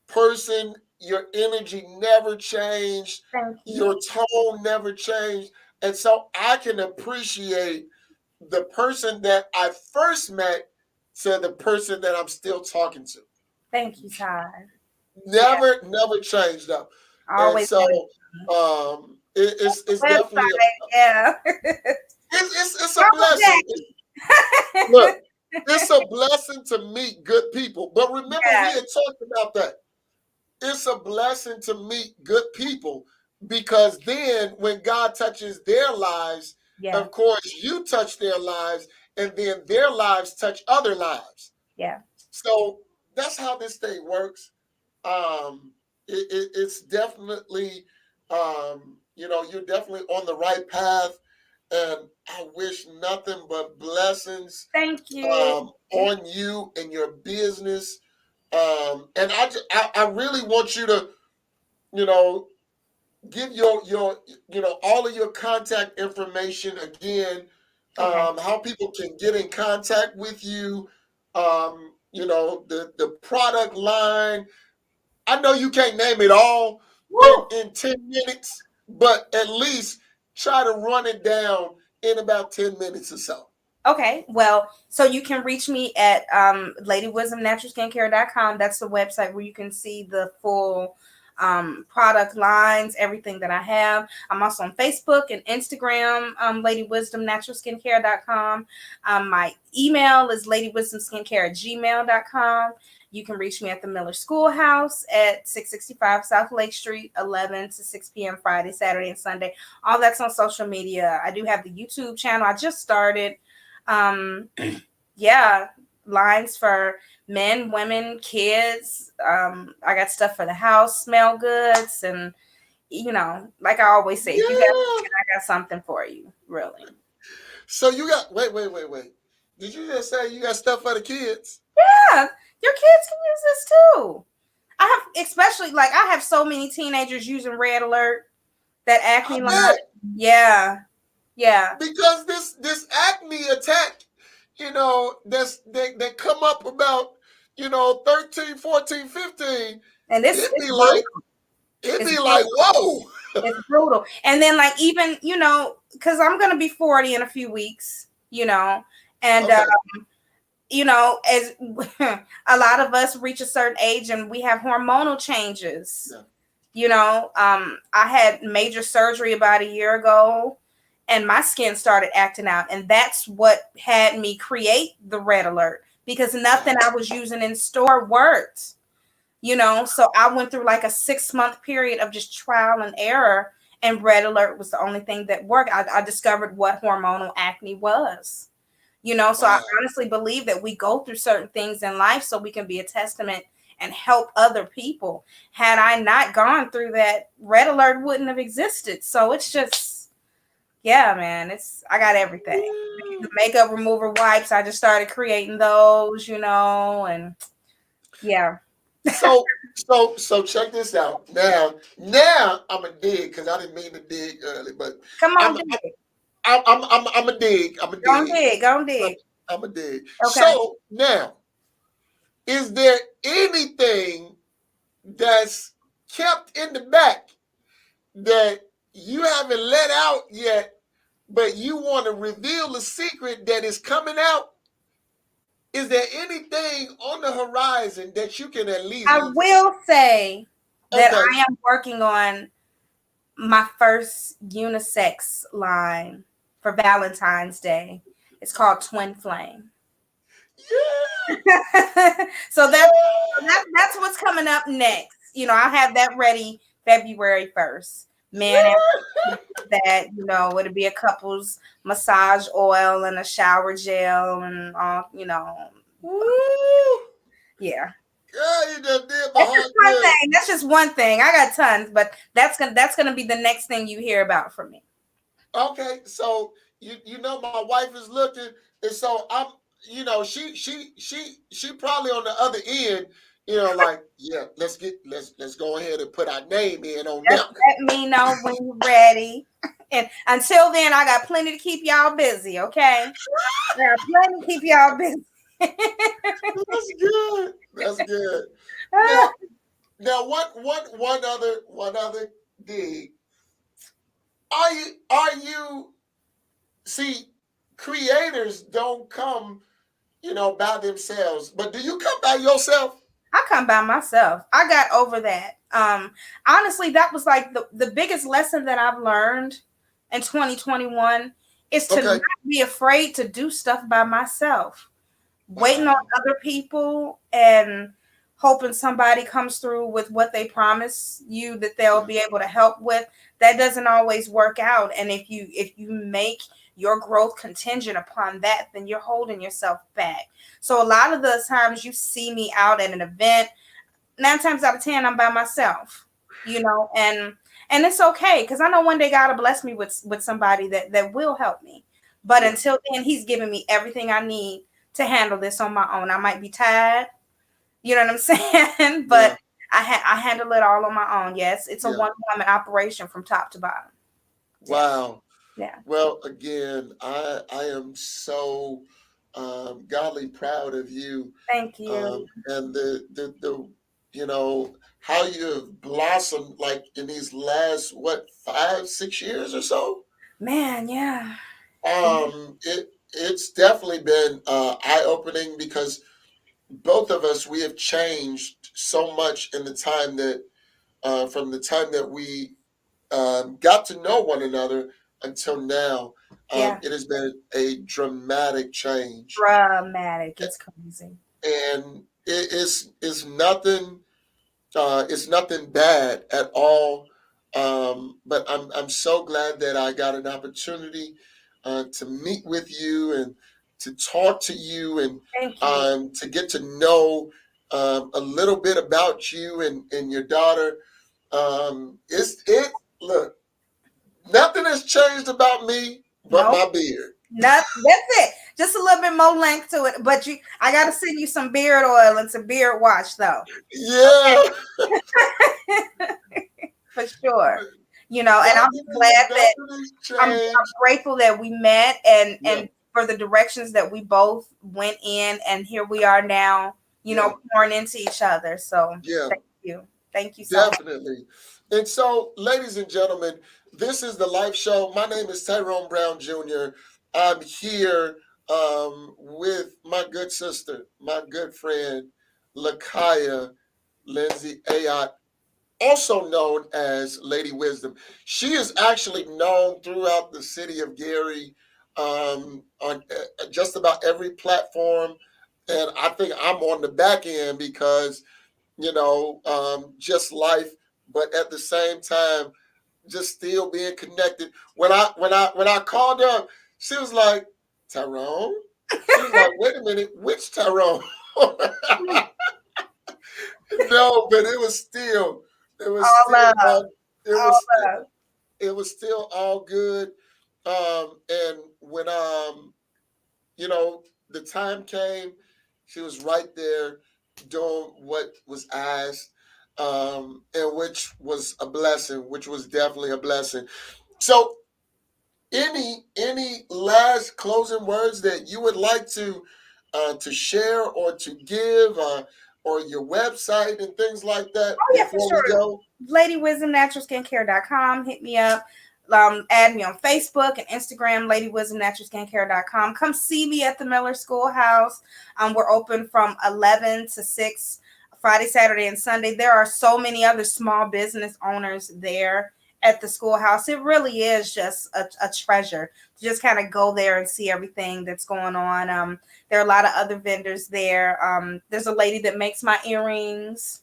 person. Your energy never changed. Thank you. Your tone never changed. And so I can appreciate the person that I first met to the person that I'm still talking to. Thank you, Todd. Yeah. Never changed up. And Always so wanted it's to definitely website. Yeah. it's a Uncle blessing. Look, it's a blessing to meet good people. But remember, we Yeah. had talked about that. It's a blessing to meet good people because then when God touches their lives, Yeah. of course, you touch their lives, and then their lives touch other lives. Yeah. So that's how this thing works. It's definitely, you're definitely on the right path, and I wish nothing but blessings Thank you. on you and your business. And I really want you to, you know, give your all of your contact information again. Okay. How people can get in contact with you. The product line. I know you can't name it all Woo! in 10 minutes, but at least try to run it down in about 10 minutes or so. Okay, well, so you can reach me at ladywisdomnaturalskincare.com. That's the website where you can see the full product lines, everything that I have. I'm also on Facebook and Instagram, ladywisdomnaturalskincare.com. My email is ladywisdomskincare@gmail.com. You can reach me at the Miller Schoolhouse at 665 South Lake Street, 11 to 6 p.m. Friday, Saturday, and Sunday. All that's on social media. I do have the YouTube channel. I just started. Yeah, lines for men, women, kids. I got stuff for the house, smell goods, and like I always say, if you got Yeah. I got something for you, really. So you got wait. Did you just say you got stuff for the kids? Yeah, your kids can use this too. I have, especially like I have so many teenagers using Red Alert, that I acne line. bet. Yeah, yeah, Because this acne attack, that come up about, 13, 14, 15, and it's it'd be brutal. like, it'd It's be like, brutal. whoa. It's brutal. And then like even, because I'm gonna be 40 in a few weeks, and Okay. as a lot of us reach a certain age and we have hormonal changes. Yeah. I had major surgery about a year ago and my skin started acting out. And that's what had me create the Red Alert because nothing I was using in store worked. So I went through like a 6-month period of just trial and error, and Red Alert was the only thing that worked. I discovered what hormonal acne was. So I Wow. honestly believe that we go through certain things in life so we can be a testament and help other people. Had I not gone through that, Red Alert wouldn't have existed. So it's just, yeah, man, I got everything. The makeup remover wipes, I just started creating those, and yeah. So check this out. Now I'm a dig because I didn't mean to dig early, but Come on, I'm dig. I'm a dig. I'm a Go dig. dig. Go dig. I'm a dig. Okay. So now, is there anything that's kept in the back that you haven't let out yet, but you want to reveal the secret that is coming out? Is there anything on the horizon that you can at least? I will say that Okay. I am working on my first unisex line for Valentine's Day. It's called Twin Flame. Yeah. So that's what's coming up next. I'll have that ready February 1st. Man, that it'll be a couple's massage oil and a shower gel and all. Woo. Yeah. Girl, you just did my It's heart a fun good. thing. and that's just one thing. I got tons, but that's gonna be the next thing you hear about from me. Okay, so you know my wife is looking, and so I'm, she probably on the other end, like, yeah, let's go ahead and put our name in on Just them. let me know when you're ready. And until then, I got plenty to keep y'all busy. Okay, I got plenty to keep y'all busy. That's good. That's good. Now, one other dig. Are you see, creators don't come, by themselves, but do you come by yourself? I come by myself. I got over that. Honestly, that was like the biggest lesson that I've learned in 2021 is to not Okay. be afraid to do stuff by myself. Waiting on Wow. other people and hoping somebody comes through with what they promise you that they'll Yeah. be able to help with, that doesn't always work out. And if you make your growth contingent upon that, then you're holding yourself back. So a lot of the times you see me out at an event, 9 times out of 10 I'm by myself, and it's okay, because I know one day God will bless me with somebody that will help me. But Yeah. until then, he's giving me everything I need to handle this on my own. I might be tired, you know what I'm saying? But Yeah. I handle it all on my own. Yes, it's a Yeah. one woman operation from top to bottom. Yeah. Wow. Yeah. Well, again, I am so godly proud of you, Thank you. and the how you have blossomed like in these last, what, 5 6 years or so. Man, yeah. It's definitely been eye opening, because both of us, we have changed so much in the time that from the time that we got to know one another until now. Yeah. It has been a dramatic change, Dramatic. It's crazy. and it's nothing bad at all. But I'm so glad that I got an opportunity to meet with you and to talk to you, and Thank you. to get to know a little bit about you and your daughter. It's it Look, nothing has changed about me but Nope. my beard. That's it. Just a little bit more length to it. But I gotta send you some beard oil and some beard wash though. Yeah, For sure. And I'm just glad that nothing has I'm changed. grateful that we met, and Yeah, for the directions that we both went in, and here we are now, yeah, pouring into each other. So yeah. thank you. Thank you so much. Definitely. And so, ladies and gentlemen, this is the Life Show. My name is Tyrone Brown Jr. I'm here with my good sister, my good friend, Lakiya Lindsay Ayot, also known as Lady Wisdom. She is actually known throughout the city of Gary, on just about every platform. And I think I'm on the back end because just life, but at the same time, just still being connected. When I called her, she was like, Tyrone. She was like, wait a minute, which Tyrone? No, but it was All still love. all, it All was love. it was still all good. And when the time came, she was right there doing what was asked, and which was a blessing, which was definitely a blessing. So, any last closing words that you would like to share or to give, or your website and things like that Oh yeah, for before we sure. go? LadyWisdomNaturalSkincare.com. Hit me up. Add me on Facebook and Instagram, LadyWisdomNaturalSkincare.com. Come see me at the Miller Schoolhouse. We're open from 11 to 6, Friday, Saturday, and Sunday. There are so many other small business owners there at the schoolhouse. It really is just a treasure to just kind of go there and see everything that's going on. There are a lot of other vendors there. There's a lady that makes my earrings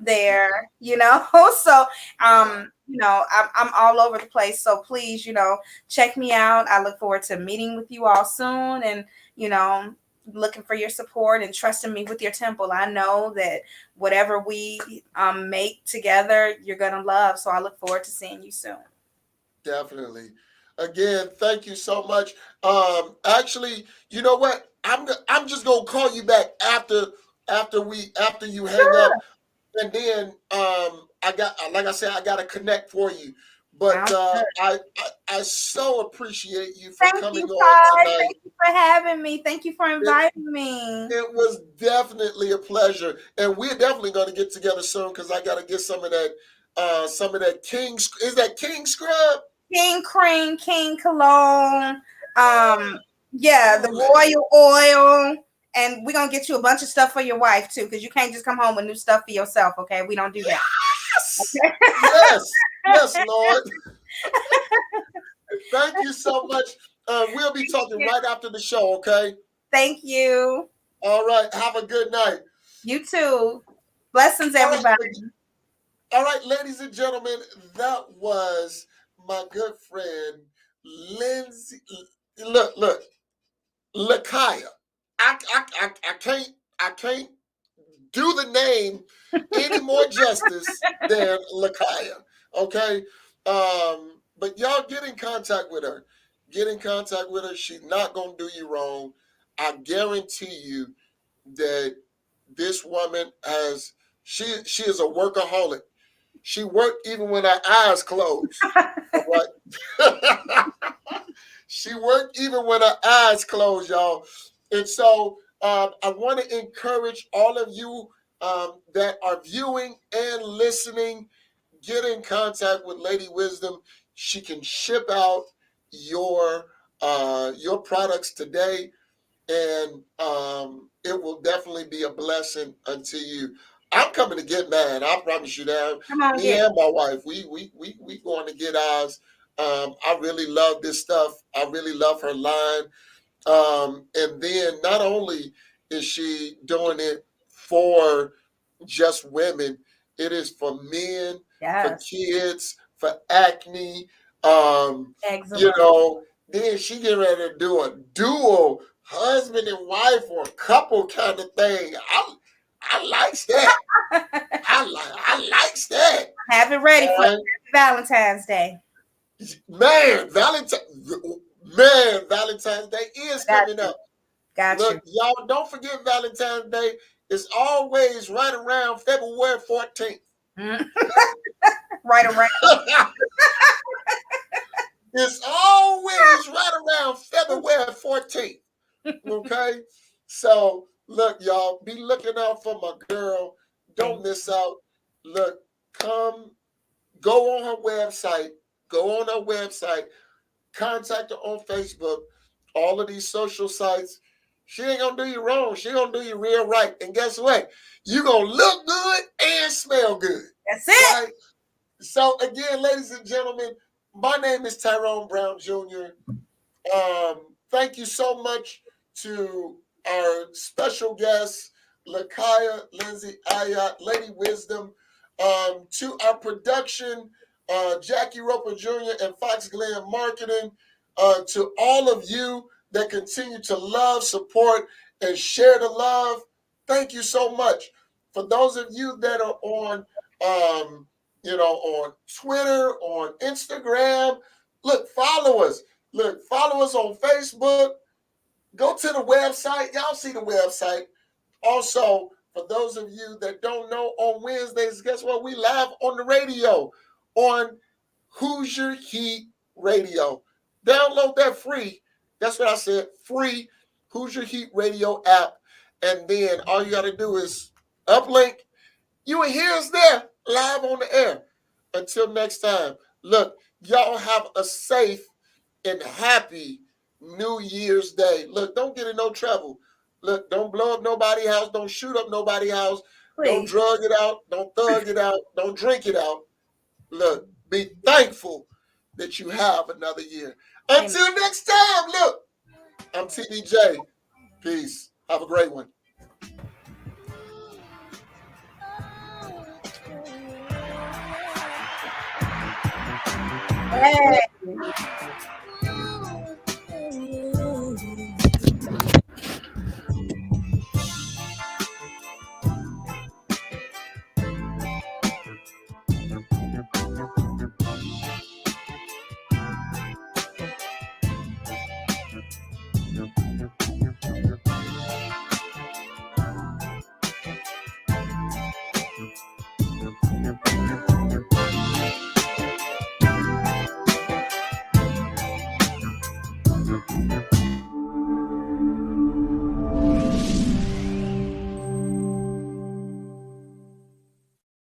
Okay. there, so Wow. I'm all over the place. So please, check me out. I look forward to meeting with you all soon, and you know looking for your support and trusting me with your temple. I know that whatever we make together, you're gonna love. So I look forward to seeing you soon. Definitely. Again, thank you so much. Actually, you know what? I'm just gonna call you back after you hang up, Sure. and then I got, like I said, I got to connect for you. But Sounds good. I so appreciate you for Thank coming you, on Ty. tonight. Thank you for having me. Thank you for It, inviting me. it was definitely a pleasure, and we're definitely going to get together soon because I got to get some of that king. Is that king scrub? King cream, king cologne. Um, yeah, the Ooh, royal oil. And we're gonna get you a bunch of stuff for your wife too, because you can't just come home with new stuff for yourself, okay? We don't do that. yes, yes, yes, Lord. Thank you so much. We'll be talking right after the show, okay? Thank you. All right. Have a good night. You too. Blessings, All right. everybody. All right, ladies and gentlemen, that was my good friend Lindsay. Look, Lakiya. I can't do the name any more justice than Lakiya. Okay. But y'all get in contact with her. Get in contact with her. She's not gonna do you wrong. I guarantee you that this woman has she is a workaholic. She worked even when her eyes closed. All right. She worked even when her eyes closed, y'all. And so I want to encourage all of you that are viewing and listening, get in contact with Lady Wisdom. She can ship out your products today, and it will definitely be a blessing unto you. I'm coming to get mine. I promise you that. Come on, Me get and my wife, we going to get ours. I really love this stuff. I really love her line. And then not only is she doing it for just women, it is for men, for yes, kids, for acne. Um, you eczema. know, then she get ready to do a dual husband and wife or couple kind of thing. I likes that. I likes that. Have it ready All for right. Valentine's Day. Man, Valentine's Day is Got coming you. up. Got Look, you. y'all don't forget Valentine's Day. It's always right around February 14th. Mm. Right around. It's always right around February 14th. Okay? So, look, y'all, be looking out for my girl. Don't Thank miss out. Look, come, go on her website. Go on her website. Contact her on Facebook. All of these social sites. She ain't gonna do you wrong. She gonna do you real right. And guess what? You gonna look good and smell good. That's it. Right? So again, ladies and gentlemen, my name is Tyrone Brown Jr. Thank you so much to our special guests, Lakiya, Lindsay, Ayot, Lady Wisdom, to our production, Jackie Roper Jr. and Fox Glen Marketing, to all of you that continue to love, support, and share the love. Thank you so much. For those of you that are um, on Twitter, on Instagram, look, follow us. Look, follow us on Facebook. Go to the website. Y'all see the website. Also, for those of you that don't know, on Wednesdays, guess what? We live on the radio on Hoosier Heat Radio. Download that free. That's what I said. Free Hoosier Heat Radio app. And then all you got to do is uplink. You will hear us there live on the air. Until next time, look, y'all have a safe and happy New Year's Day. Look, don't get in no trouble. Look, don't blow up nobody's house. Don't shoot up nobody's house. Don't Please. drug it out. Don't thug it out. Don't drink it out. Look, be thankful that you have another year. Until next time, look, I'm TDJ. Peace. Have a great one. Hey.